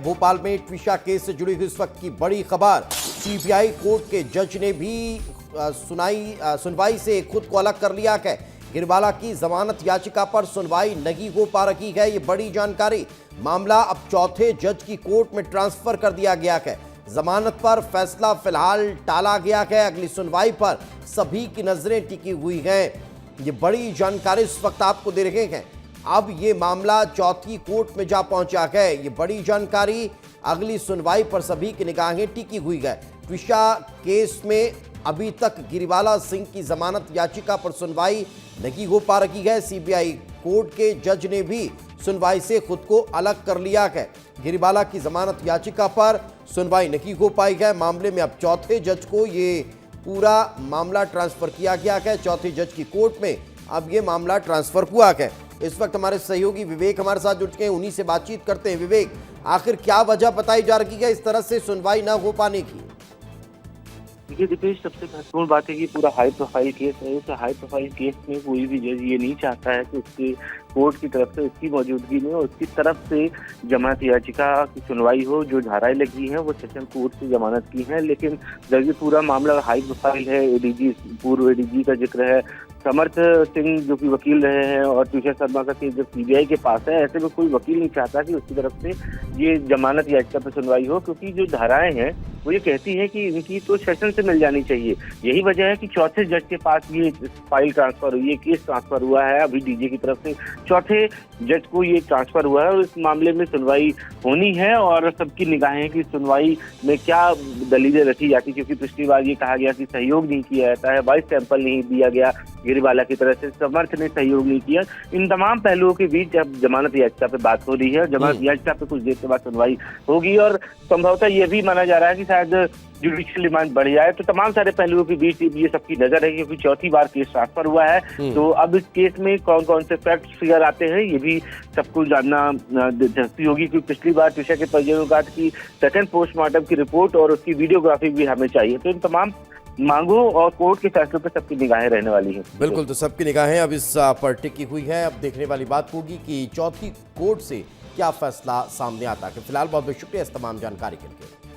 भोपाल में ट्विशा केस से जुड़ी हुई इस वक्त की बड़ी खबर। सीबीआई कोर्ट के जज ने भी सुनवाई से खुद को अलग कर लिया है। गिरवाला की जमानत याचिका पर सुनवाई नहीं हो पा रही है, ये बड़ी जानकारी। मामला अब चौथे जज की कोर्ट में ट्रांसफर कर दिया गया है। जमानत पर फैसला फिलहाल टाला गया है। अगली सुनवाई पर सभी की नजरें टिकी हुई हैं। ये बड़ी जानकारी इस वक्त आपको दे रहे हैं। अब ये मामला चौथी कोर्ट में जा पहुंचा है। ये बड़ी जानकारी, अगली सुनवाई पर सभी की निगाहें टिकी हुई है। ट्विशा केस में अभी तक गिरिवाला सिंह की जमानत याचिका पर सुनवाई नहीं हो पा रही है। सीबीआई कोर्ट के जज ने भी सुनवाई से खुद को अलग कर लिया है। गिरिवाला की जमानत याचिका पर सुनवाई नहीं हो पाई है। मामले में अब चौथे जज को ये पूरा मामला ट्रांसफर किया गया है। चौथे जज की कोर्ट में अब ये मामला ट्रांसफर हुआ है। इस वक्त हमारे सहयोगी विवेक हमारे साथ जुड़ चुके हैं, उन्हीं से बातचीत करते हैं। विवेक, आखिर क्या वजह बताई जा रही है इस तरह से सुनवाई न हो पाने की? देखिए दीपेश, सबसे महत्वपूर्ण बात है कि पूरा हाई प्रोफाइल केस है। इस हाई प्रोफाइल केस में कोई भी जज ये नहीं चाहता है कि उसके कोर्ट की तरफ से उसकी मौजूदगी में उसकी तरफ से जमानत याचिका की सुनवाई हो। जो धाराएं लगी हैं वो सेशन कोर्ट से जमानत की हैं, लेकिन जब ये पूरा मामला हाई प्रोफाइल है, एडीजी पूर्व एडीजी का जिक्र है, समर्थ सिंह जो कि वकील रहे हैं, और तुषार शर्मा का केस जब सीबीआई के पास है, ऐसे में कोई वकील नहीं चाहता कि उसकी तरफ से ये जमानत याचिका पर सुनवाई हो, क्योंकि जो धाराएं हैं वो ये कहती है कि इनकी तो सेशन से मिल जानी चाहिए। यही वजह है कि चौथे जज के पास ये फाइल ट्रांसफर हुई है, केस ट्रांसफर हुआ है। अभी डीजे की तरफ से चौथे जज को ये ट्रांसफर हुआ है और इस मामले में सुनवाई होनी है। और सबकी निगाहें हैं कि सुनवाई में क्या दलीलें रखी जाती, क्योंकि पिछली बार ये कहा गया कि सहयोग नहीं किया जाता है, वॉइस सैंपल नहीं दिया गया गिरिवाला की तरफ से, समर्थ ने सहयोग नहीं किया। इन तमाम पहलुओं के बीच अब जमानत याचिका पे बात हो रही है। जमानत याचिका पे कुछ देर के बाद सुनवाई होगी और संभवतः ये भी माना जा रहा है कि शायद जुडिशियल डिमांड बढ़ जाए। तो तमाम सारे पहलुओं के बीच ये सबकी नजर है, क्योंकि चौथी बार केस ट्रांसफर हुआ है। तो अब इस केस में कौन कौन से फैक्ट्स फिगर आते हैं ये भी सबको जानना दिलचस्पी होगी, क्योंकि पिछली बार ट्विशा के परिजनों की सेकंड पोस्टमार्टम की रिपोर्ट और उसकी वीडियोग्राफी भी हमें चाहिए। तो इन तमाम मांगों और कोर्ट के फैसलों पर सबकी निगाहें रहने वाली हैं। बिल्कुल, तो सबकी निगाहें अब इस पर टिकी हुई है। अब देखने वाली बात होगी कि चौथी कोर्ट से क्या फैसला सामने आता है। फिलहाल बहुत बहुत शुक्रिया इस तमाम जानकारी के लिए।